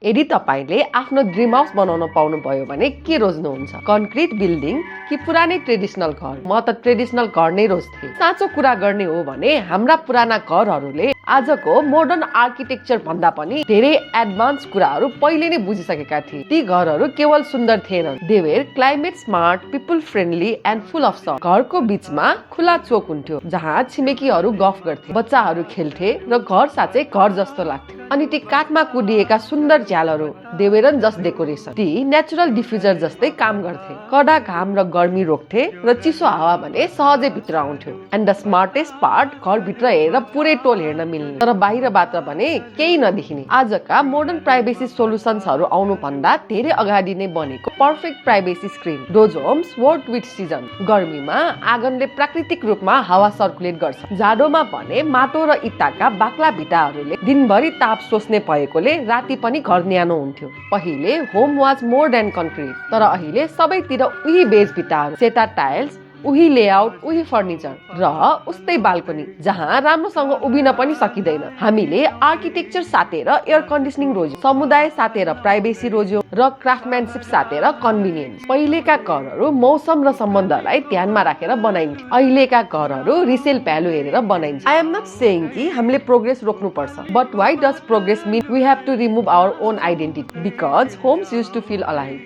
यदि तपाईले आफ्नो ड्रिम हाउस बनाउन पाउनु भयो भने के रोज्नुहुन्छ? कन्क्रिट बिल्डिङ कि पुरानै ट्रेडिसनल घर? म त ट्रेडिसनल घर नै रोज्थे। साँचो कुरा गर्ने हो भने हाम्रा पुराना घरहरूले आजको मोडर्न आर्किटेक्चर भन्दा पनि धेरै एडभान्स कुराहरू पहिले नै बुझिसकेका थिए। ती घरहरू केवल सुन्दर थिएनन्, they are climate smart, people friendly and full of sun. घरको बीचमा खुला चोक हुन्थ्यो जहाँ छिमेकीहरू गफ गर्थे, बच्चाहरू खेल्थे र घर साँच्चै घर जस्तो लाग्थ्यो। अनि ती काठमा कुदिएका सुन्दर झ्यालहरू, दे वेरन्ट जस्ट डेकोरेसन, ती नेचुरल डिफ्युजर जस्तै काम गर्थे। कडा घाम र गर्मी रोक्थे र चिसो हावा भने सहजै भित्र आउँथ्यो। एन्ड द स्मार्टेस्ट पार्ट, घर भित्र हेरेर पुरै टोल हेर्न मिल्ने तर बाहिरबाट भने केही नदेखिने। आजका मोडर्न प्राइभेसी सोलुसन्सहरू आउनु भन्दा धेरै अगाडि नै बनेको perfect privacy screen. Those homes work with season. गर्मीमा आँगनले प्राकृतिक रूपमा हावा सर्कुलेट गर्छ, जाडोमा भने माटो र इँटाका बाक्ला भिटाहरूले दिनभरि ताप सोच्ने भएकोले राति पनि घर न्यानो हुन्थ्यो। पहिले home was more than concrete, तर अहिले सबैतिर उही बेज भिटाहरू, सेता टाइल्स, उही लेआउट, उही फर्निचर र उस्तै बाल्कनी जहाँ राम्रोसँग उभिन पनि सकिँदैन। हामीले आर्किटेक्चर साथेर एयर कन्डिसनिङ रोज्यो, समुदाय साथेर प्राइभेसी रोज्यो र क्राफ्टम्यानशिप साथेर कन्भिनियन्स। पहिलेका घरहरू मौसम र सम्बन्धलाई ध्यानमा राखेर बनाइन्थ्यो, अहिलेका घरहरू रिसेल भ्यालु हेरेर बनाइन्छ। आई एम नट सेइङ कि हामीले प्रोग्रेस रोक्नुपर्छ, but why does progress mean we have to remove our own identity? Because homes used to feel alive.